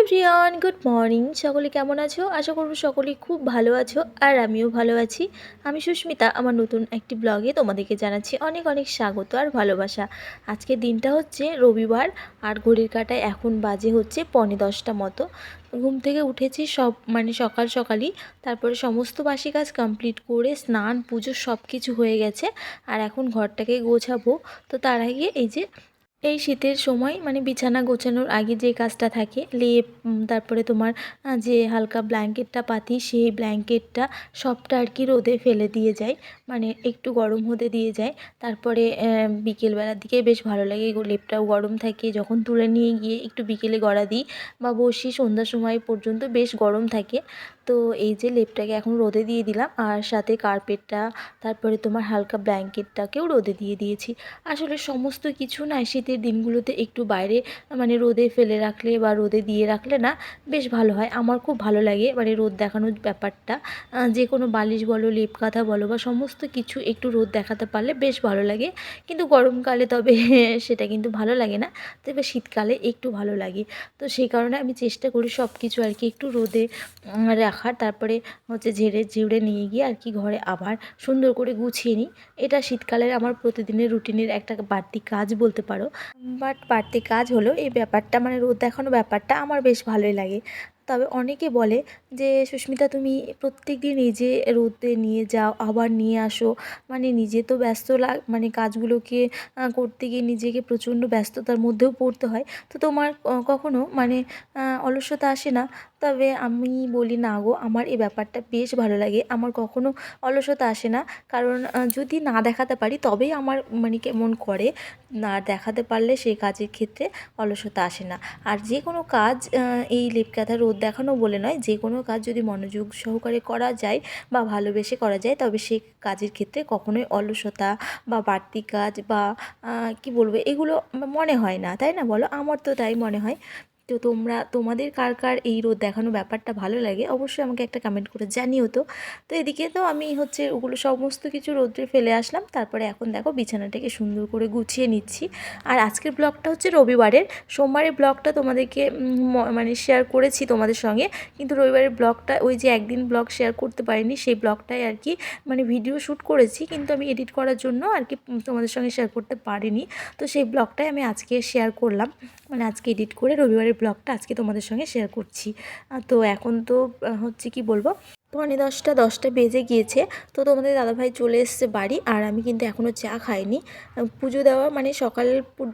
Everyone, good morning. সকলে কেমন আছো? আশা করব সকলেই খুব ভালো আছো, আর আমিও ভালো আছি। আমি সুস্মিতা, আমার নতুন একটি ব্লগে তোমাদেরকে জানাচ্ছি অনেক অনেক স্বাগত আর ভালোবাসা। আজকের দিনটা হচ্ছে রবিবার, আর ঘড়ির কাঁটায় এখন বাজে হচ্ছে 9:45 মতো। ঘুম থেকে উঠেছি সকাল সকালই। তারপরে সমস্ত বাসি কাজ কমপ্লিট করে স্নান পুজো সব কিছু হয়ে গেছে, আর এখন ঘরটাকে গোছাবো। তো তার আগে এই শীতের সময় বিছানা গোছানোর আগে যে কাজটা থাকে, লেপ, তারপরে তোমার যে হালকা ব্ল্যাঙ্কেটটা পাতি, সেই ব্ল্যাঙ্কেটটা সবটা আর কি রোদে ফেলে দিয়ে যায়, একটু গরম হতে দিয়ে যায়। তারপরে বিকেলবেলার দিকে বেশ ভালো লাগে, লেপটাও গরম থাকে, যখন তুলে নিয়ে গিয়ে একটু বিকেলে গড়া দিই বা বসি সন্ধ্যার সময় পর্যন্ত বেশ গরম থাকে। তো এই যে লেপটাকে এখন রোদে দিয়ে দিলাম, আর সাথে কার্পেটটা, তারপরে তোমার হালকা ব্ল্যাঙ্কেটটাকেও রোদে দিয়ে দিয়েছি। আসলে সমস্ত কিছু না শীতের দিনগুলোতে একটু বাইরে রোদে ফেলে রাখলে বা রোদে দিয়ে রাখলে না বেশ ভালো হয়। আমার খুব ভালো লাগে রোদ দেখানোর ব্যাপারটা। যে কোনো বালিশ বলো, লেপ কাঁথা বলো, বা সমস্ত কিছু একটু রোদ দেখাতে পারলে বেশ ভালো লাগে। কিন্তু গরমকালে তবে সেটা কিন্তু ভালো লাগে না, তবে শীতকালে একটু ভালো লাগে। তো সেই কারণে আমি চেষ্টা করি সব কিছু আর কি একটু রোদে রাখার। তারপরে হচ্ছে ঝেড়ে ঝিউড়ে নিয়ে গিয়ে আর কি ঘরে আবার সুন্দর করে গুছিয়ে নিই। এটা শীতকালের আমার প্রতিদিনের রুটিনের একটা বাড়তি কাজ বলতে পারো। বাট বাড়তি কাজ হলো এই ব্যাপারটা, রোদ দেখানো ব্যাপারটা আমার বেশ ভালোই লাগে। তবে অনেকে বলে যে, সুস্মিতা তুমি প্রত্যেক দিন এই যে রোদে নিয়ে যাও আবার নিয়ে আসো, নিজে তো ব্যস্ত কাজগুলোকে করতে গিয়ে নিজেকে প্রচণ্ড ব্যস্ততার মধ্যেও পড়তে হয়। তো তোমার কখনো অলসতা আসে না? তবে আমি বলি না গো, আমার এই ব্যাপারটা বেশ ভালো লাগে। আমার কখনো অলসতা আসে না, কারণ যদি না দেখাতে পারি তবেই আমার কেমন করে। না দেখাতে পারলে সেই কাজের ক্ষেত্রে অলসতা আসে না। আর যে কোনো কাজ, এই লেপ কাঁথা রোদ দেখানো বলে নয়, যে কোনো কাজ যদি মনোযোগ সহকারে করা যায় বা ভালোবেসে করা যায়, তবে সেই কাজের ক্ষেত্রে কখনোই অলসতা বা বাড়তি কাজ বা কি বলবো, এগুলো মনে হয় না, তাই না বলো? আমার তো তাই মনে হয়। তো তোমাদের কার কার এই রোদ দেখানো ব্যাপারটা ভালো লাগে অবশ্যই আমাকে একটা কমেন্ট করে জানিও তো। তো এদিকে তো আমি ওগুলো সমস্ত কিছু রোদ্রে ফেলে আসলাম। তারপরে এখন দেখো বিছানাটাকে সুন্দর করে গুছিয়ে নিচ্ছি। আর আজকের ব্লগটা হচ্ছে রবিবারের। সোমবারের ব্লগটা তোমাদেরকে শেয়ার করেছি তোমাদের সঙ্গে, কিন্তু রবিবারের ব্লগটা, ওই যে একদিন ব্লগ শেয়ার করতে পারিনি, সেই ব্লগটাই আর কি ভিডিও শ্যুট করেছি, কিন্তু আমি এডিট করার জন্য আর কি তোমাদের সঙ্গে শেয়ার করতে পারিনি। তো সেই ব্লগটাই আমি আজকে শেয়ার করলাম, আজকে এডিট করে রবিবারের ব্লগটা আজকে তোমাদের সঙ্গে শেয়ার করছি। তো এখন তো হচ্ছে কি বলবো, 9:45 বেজে গিয়েছে। তো তোমাদের দাদাভাই চলে এসেছে বাড়ি, আর আমি কিন্তু এখনও চা খাইনি। পুজো দেওয়া সকাল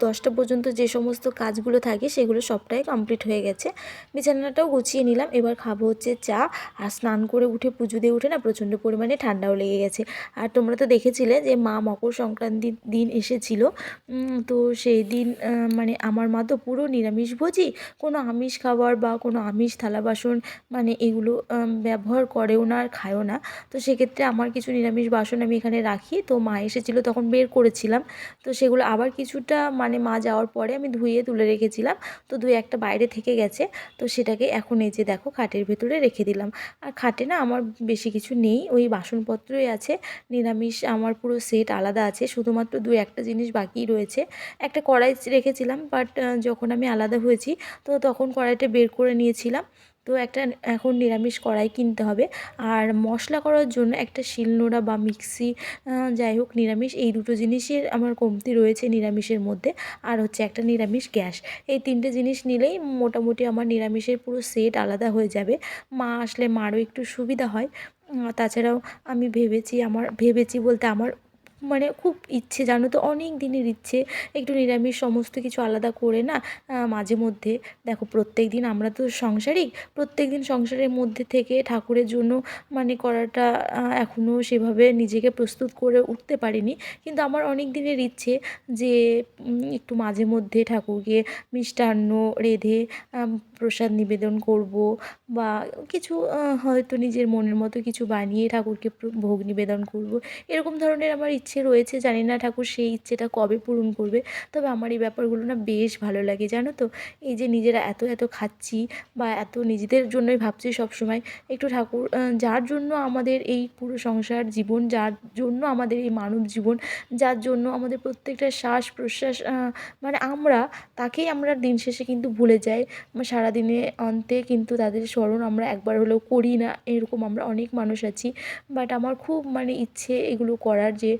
10টা পর্যন্ত যে সমস্ত কাজগুলো থাকে সেগুলো সবটাই কমপ্লিট হয়ে গেছে। বিছানাটাও গুছিয়ে নিলাম, এবার খাবো হচ্ছে চা। আর স্নান করে উঠে পুজো দিয়ে উঠে না প্রচণ্ড পরিমাণে ঠান্ডাও লেগে গেছে। আর তোমরা তো দেখেছিলে যে মা মকর সংক্রান্তির দিন এসেছিলো। তো সেই দিন আমার মা তো পুরো নিরামিষভোজী, কোনো আমিষ খাবার বা কোনো আমিষ থালা বাসন এগুলো ব্যবহার করেও না আর খায়ও না। তো সেক্ষেত্রে আমার কিছু নিরামিষ বাসন আমি এখানে রাখি। তো মা এসেছিলো তখন বের করেছিলাম, তো সেগুলো আবার কিছুটা মা যাওয়ার পরে আমি ধুয়ে তুলে রেখেছিলাম। তো দুই একটা বাইরে থেকে গেছে, তো সেটাকে এখন এই যে দেখো খাটের ভেতরে রেখে দিলাম। আর খাটে না আমার বেশি কিছু নেই, ওই বাসনপত্রই আছে। নিরামিষ আমার পুরো সেট আলাদা আছে, শুধুমাত্র দুই একটা জিনিস বাকি রয়েছে। একটা কড়াই রেখেছিলাম, বাট যখন আমি আলাদা হয়েছি তো তখন কড়াইটা বের করে নিয়েছিলাম। তো এখন নিরামিষ কড়াই কিনতে হবে। আর মশলা করার জন্য একটা শিলনোড়া বা মিক্সি, যাই হোক নিরামিষ এই দুটো জিনিসের আমার কমতি রয়েছে নিরামিষের মধ্যে। আর হচ্ছে একটা নিরামিষ গ্যাস, এই তিনটে জিনিস নিলেই মোটামুটি আমার নিরামিষের পুরো সেট আলাদা হয়ে যাবে। মা আসলে মারও একটু সুবিধা হয়। তাছাড়াও আমি ভেবেছি বলতে আমার খুব ইচ্ছে, জানো তো, অনেক দিনের ইচ্ছে একটু নিরামিষ সমস্ত কিছু আলাদা করে না মাঝে মধ্যে। দেখো প্রত্যেক দিন আমরা তো সংসারিক, প্রত্যেক দিন সংসারের মধ্যে থেকে ঠাকুরের জন্য করাটা এখনও সেভাবে নিজেকে প্রস্তুত করে উঠতে পারিনি। কিন্তু আমার অনেক দিনের ইচ্ছে যে একটু মাঝে মধ্যে ঠাকুরকে মিষ্টান্ন রেঁধে প্রসাদ নিবেদন করব, বা কিছু হয়তো নিজের মনের মতো কিছু বানিয়ে ঠাকুরকে ভোগ নিবেদন করব। এরকম ধরনের আমার ইচ্ছে রয়েছে, জানি না ঠাকুর সেই ইচ্ছেটা কবে পূরণ করবে। তবে আমার এই ব্যাপারগুলো না বেশ ভালো লাগে, জানো তো। এই যে নিজেরা এত এত খাচ্ছি বা এত নিজেদের জন্যই ভাবছি সবসময়, একটু ঠাকুর যার জন্য আমাদের এই পুরো সংসার জীবন, যার জন্য আমাদের এই মানব জীবন, যার জন্য আমাদের প্রত্যেকটা শ্বাস প্রশ্বাস, আমরা তাকেই আমরা দিন শেষে কিন্তু ভুলে যাই। সারা সারাদিনে অন্তে কিন্তু তাদের স্মরণ আমরা একবার হলেও করি না, এরকম আমরা অনেক মানুষ আছি। বাট আমার খুব মানে ইচ্ছে এগুলো করার, যে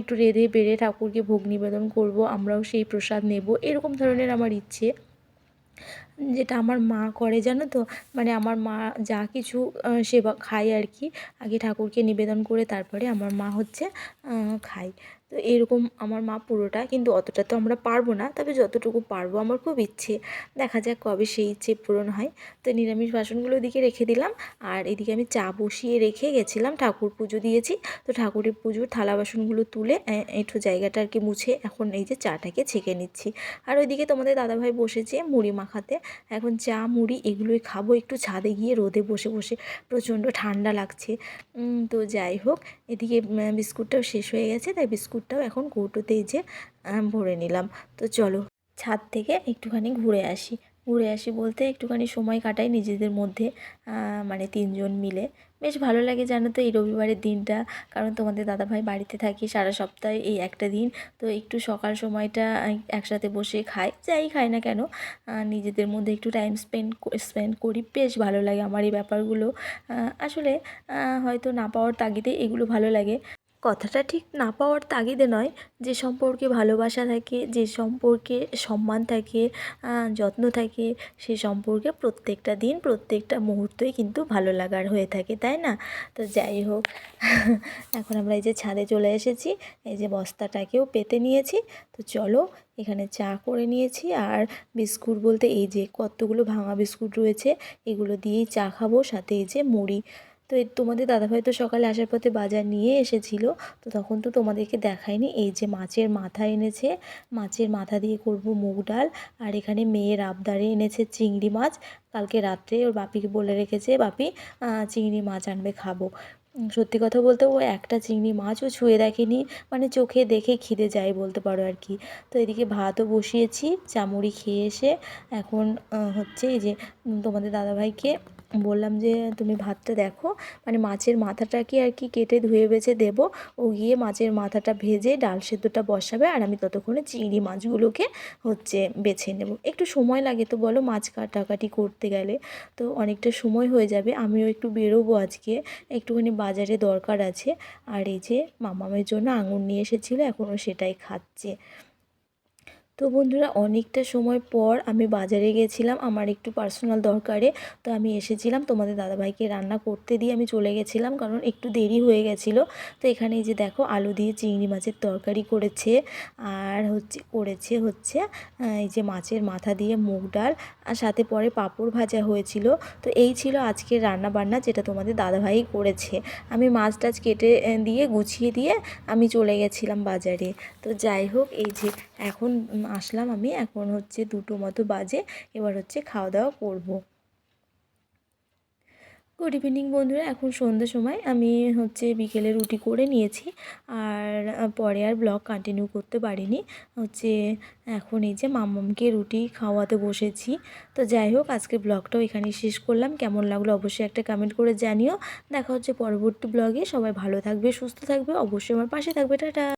একটু রেঁধে বেড়ে ঠাকুরকে ভোগ নিবেদন করব, আমরাও সেই প্রসাদ নেব, এরকম ধরনের আমার ইচ্ছে, যেটা আমার মা করে জানো তো। মানে আমার মা যা কিছু সেবা খায় আর কি, আগে ঠাকুরকে নিবেদন করে তারপরে আমার মা হচ্ছে খায়। তো এরকম আমার মা পুরোটা, কিন্তু অতটা তো আমরা পারবো না, তবে যতটুকু পারবো আমার খুব ইচ্ছে, দেখা যাক কবে সেই ইচ্ছে পূরণ হয়। তো নিরামিষ বাসনগুলো ওদিকে রেখে দিলাম, আর এদিকে আমি চা বসিয়ে রেখে গেছিলাম, ঠাকুর পুজো দিয়েছি। তো ঠাকুরের পুজোর থালা বাসনগুলো তুলে একটু জায়গাটা আর কি মুছে এখন এই যে চাটাকে ছেঁকে নিচ্ছি। আর ওইদিকে তোমাদের দাদাভাই বসেছে মুড়ি মাখাতে, এখন চা মুড়ি এগুলোই খাবো, একটু ছাদে গিয়ে রোদে বসে বসে, প্রচণ্ড ঠান্ডা লাগছে। তো যাই হোক, এদিকে বিস্কুটটাও শেষ হয়ে গেছে, তাই বিস্কুটটাও এখন কৌটোতেই যে ভরে নিলাম। তো চলো ছাদ থেকে একটুখানি ঘুরে আসি। ঘুরে আসি বলতে একটুখানি সময় কাটাই নিজেদের মধ্যে, মানে তিনজন মিলে। বেশ ভালো লাগে জানো তো এই রবিবারের দিনটা, কারণ তোমাদের দাদাভাই বাড়িতে থাকি সারা সপ্তাহে, এই একটা দিন তো একটু সকাল সময়টা একসাথে বসে খাই, যাই খাই না কেন, নিজেদের মধ্যে একটু টাইম স্পেন্ড করি, বেশ ভালো লাগে আমার এই ব্যাপারগুলো। আসলে হয়তো না পাওয়ার তাগিদে এগুলো ভালো লাগে, কথাটা ঠিক না পাওয়ার তাগিদে নয়, যে সম্পর্কে ভালোবাসা থাকে, যে সম্পর্কে সম্মান থাকে, যত্ন থাকে, সে সম্পর্কে প্রত্যেকটা দিন প্রত্যেকটা মুহূর্তই কিন্তু ভালো লাগার হয়ে থাকে, তাই না? তো যাই হোক, এখন আমরা এই যে ছাদে চলে এসেছি, এই যে বস্তাটাকেও পেতে নিয়েছি। তো চলো, এখানে চা করে নিয়েছি, আর বিস্কুট বলতে এই যে কতগুলো ভাঙা বিস্কুট রয়েছে, এগুলো দিয়েই চা খাবো, সাথে এই যে মুড়ি। তো এই তোমাদের দাদাভাই তো সকালে আসার পথে বাজার নিয়ে এসেছিলো, তো তখন তো তোমাদেরকে দেখায়নি, এই যে মাছের মাথা এনেছে, মাছের মাথা দিয়ে করব মুগ ডাল। আর এখানে মেয়ের আবদারে এনেছে চিংড়ি মাছ, কালকে রাত্রে ওর বাপিকে বলে রেখেছে, বাপি চিংড়ি মাছ আনবে, খাবো। সত্যি কথা বলতে ও একটা চিংড়ি মাছও ছুঁয়ে দেখেনি, মানে চোখে দেখে খিদে যায় বলতে পারো আর কি। তো এদিকে ভাতও বসিয়েছি, চামড়ি খেয়ে এসে এখন হচ্ছে এই যে তোমাদের দাদাভাইকে বললাম যে তুমি ভাতটা দেখো, মানে মাছের মাথাটাকে আর কি কেটে ধুয়ে বেছে দেবো, ও গিয়ে মাছের মাথাটা ভেজে ডাল সেদ্ধটা বসাবে, আর আমি ততক্ষণে চিংড়ি মাছগুলোকে হচ্ছে বেছে নেব। একটু সময় লাগে তো বলো, মাছ কাটাকাটি করতে গেলে তো অনেকটা সময় হয়ে যাবে। আমিও একটু বেরোবো আজকে, একটুখানি বাজারে দরকার আছে। আর এই যে মামামের জন্য আঙুর নিয়ে এসেছিলো, এখনও সেটাই খাচ্ছে। তো বন্ধুরা, অনেকটা সময় পর আমি বাজারে গেছিলাম আমার একটু পার্সোনাল দরকারে। তো আমি এসেছিলাম, তোমাদের দাদাভাইকে রান্না করতে দিয়ে আমি চলে গেছিলাম, কারণ একটু দেরি হয়ে গেছিলো। তো এখানে এই যে দেখো, আলু দিয়ে চিংড়ি মাছের তরকারি করেছে, আর হচ্ছে এই যে মাছের মাথা দিয়ে মুগ ডাল, আর সাথে পরে পাঁপড় ভাজা হয়েছিল। তো এই ছিল আজকের রান্না বান্না, যেটা তোমাদের দাদাভাই করেছে। আমি মাছ টাছ কেটে দিয়ে গুছিয়ে দিয়ে আমি চলে গেছিলাম বাজারে। তো যাই হোক, এই যে এখন আসলাম আমি, এখন হচ্ছে 2টো মতো বাজে, এবার হচ্ছে খাওয়া দাওয়া করব। গুড ইভিনিং বন্ধুরা, এখন সন্ধ্যের সময়, আমি হচ্ছে বিকেলে রুটি করে নিয়েছি, আর পরে আর ব্লগ কন্টিনিউ করতে পারিনি। হচ্ছে এখন এই যে মাম্মামকে রুটি খাওয়াতে বসেছি। তো যাই হোক, আজকে ব্লগটাও এখানেই শেষ করলাম। কেমন লাগলো অবশ্যই একটা কমেন্ট করে জানিও। দেখা হচ্ছে পরবর্তী ব্লগে। সবাই ভালো থাকবে, সুস্থ থাকবে, অবশ্যই আমার পাশে থাকবে। টাটা।